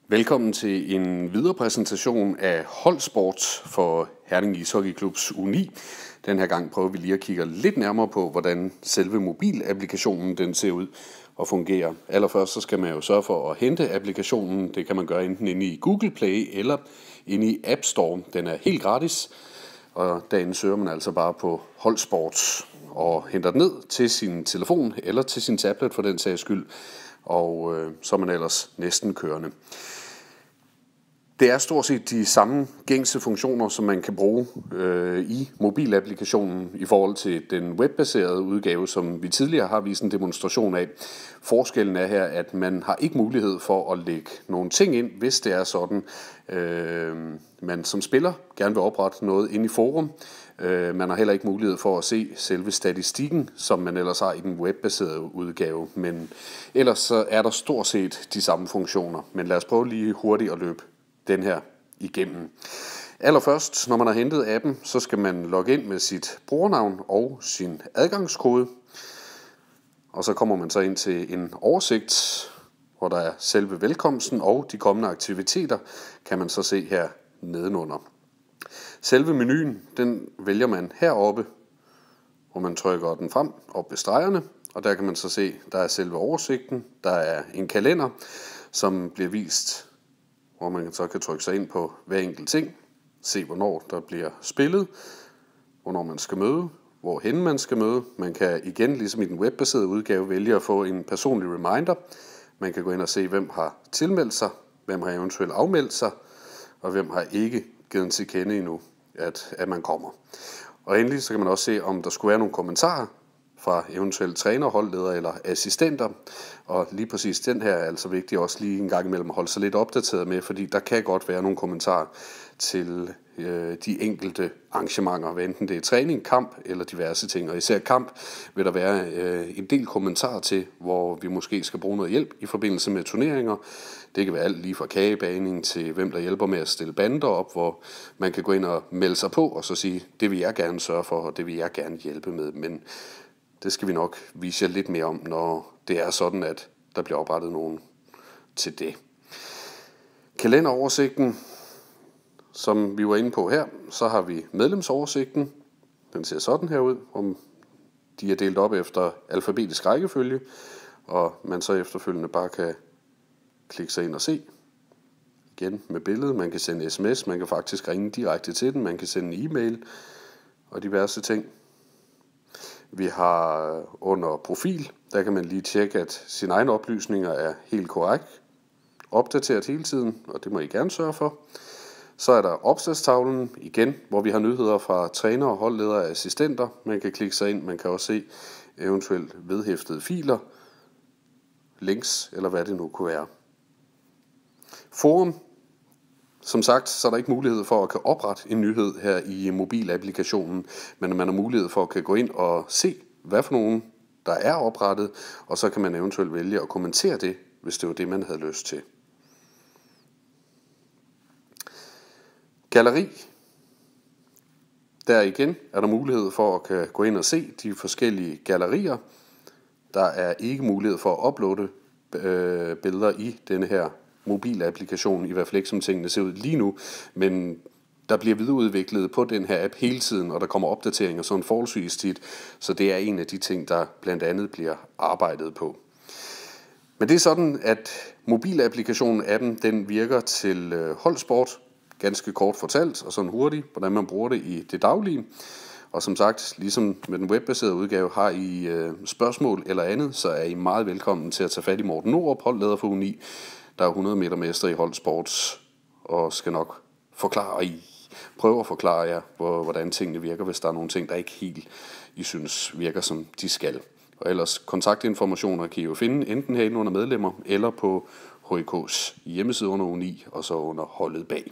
Velkommen til en videre præsentation af holdsport for Herning Ishockeyklubs U9. Den her gang prøver vi lige at kigge lidt nærmere på, hvordan selve mobilapplikationen den ser ud og fungerer. Allerførst så skal man jo sørge for at hente applikationen. Det kan man gøre enten inde i Google Play eller inde i App Store. Den er helt gratis, og derinde søger man altså bare på holdsport og henter den ned til sin telefon eller til sin tablet for den sags skyld. Og så er man ellers næsten kørende. Det er stort set de samme gængse funktioner, som man kan bruge i mobilapplikationen i forhold til den webbaserede udgave, som vi tidligere har vist en demonstration af. Forskellen er her, at man har ikke mulighed for at lægge nogle ting ind, hvis det er sådan, man som spiller gerne vil oprette noget inde i forum. Man har heller ikke mulighed for at se selve statistikken, som man ellers har i den webbaserede udgave. Men ellers så er der stort set de samme funktioner. Men lad os prøve lige hurtigt at løbe den her igennem. Allerførst, når man har hentet appen, så skal man logge ind med sit brugernavn og sin adgangskode. Og så kommer man så ind til en oversigt, hvor der er selve velkomsten og de kommende aktiviteter, kan man så se her nedenunder. Selve menuen, den vælger man heroppe, hvor man trykker den frem op ved stregerne. Og der kan man så se, der er selve oversigten. Der er en kalender, som bliver vist, hvor man så kan trykke sig ind på hver enkelt ting, se hvornår der bliver spillet, hvornår man skal møde, hvorhen man skal møde. Man kan igen, ligesom i den webbaserede udgave, vælge at få en personlig reminder. Man kan gå ind og se, hvem har tilmeldt sig, hvem har eventuelt afmeldt sig, og hvem har ikke givet til kende endnu, at man kommer. Og endelig så kan man også se, om der skulle være nogle kommentarer fra eventuelt træner, holdledere eller assistenter. Og lige præcis den her er altså vigtigt også lige en gang imellem at holde sig lidt opdateret med, fordi der kan godt være nogle kommentarer til de enkelte arrangementer, hvad enten det er træning, kamp eller diverse ting. Og især kamp vil der være en del kommentarer til, hvor vi måske skal bruge noget hjælp i forbindelse med turneringer. Det kan være alt lige fra kagebaning til hvem der hjælper med at stille bander op, hvor man kan gå ind og melde sig på og så sige, det vil jeg gerne sørge for, og det vil jeg gerne hjælpe med. Men det skal vi nok vise jer lidt mere om, når det er sådan, at der bliver oprettet nogen til det. Kalenderoversigten, som vi var inde på her, så har vi medlemsoversigten. Den ser sådan her ud, om de er delt op efter alfabetisk rækkefølge, og man så efterfølgende bare kan klikke sig ind og se. Igen med billedet, man kan sende sms, man kan faktisk ringe direkte til den, man kan sende en e-mail og diverse ting. Vi har under profil, der kan man lige tjekke, at sine egne oplysninger er helt korrekt, opdateret hele tiden, og det må I gerne sørge for. Så er der opslagstavlen igen, hvor vi har nyheder fra trænere, holdledere og assistenter. Man kan klikke sig ind, man kan også se eventuelt vedhæftede filer, links eller hvad det nu kunne være. Forum. Som sagt, så er der ikke mulighed for at kan oprette en nyhed her i mobilapplikationen, men man har mulighed for at kan gå ind og se, hvad for nogen der er oprettet, og så kan man eventuelt vælge at kommentere det, hvis det var det, man havde lyst til. Galleri. Der igen er der mulighed for at kan gå ind og se de forskellige gallerier. Der er ikke mulighed for at uploade billeder i denne her mobilapplikation, i hvert fald ikke som tingene ser ud lige nu, men der bliver videreudviklet på den her app hele tiden, og der kommer opdateringer sådan forholdsvis tit, så det er en af de ting, der blandt andet bliver arbejdet på. Men det er sådan, at mobilapplikationen appen, den virker til holdsport, ganske kort fortalt, og sådan hurtigt, hvordan man bruger det i det daglige. Og som sagt, ligesom med den webbaserede udgave, har I spørgsmål eller andet, så er I meget velkommen til at tage fat i Morten Norup, holdleder for U9, der er 100 meter mester i holdsport, og skal nok prøve at forklare jer, hvordan tingene virker, hvis der er nogle ting, der ikke helt I synes virker, som de skal. Og ellers kontaktinformationer kan I jo finde enten herinde under medlemmer, eller på HIK's hjemmeside under U9, og så under holdet bag.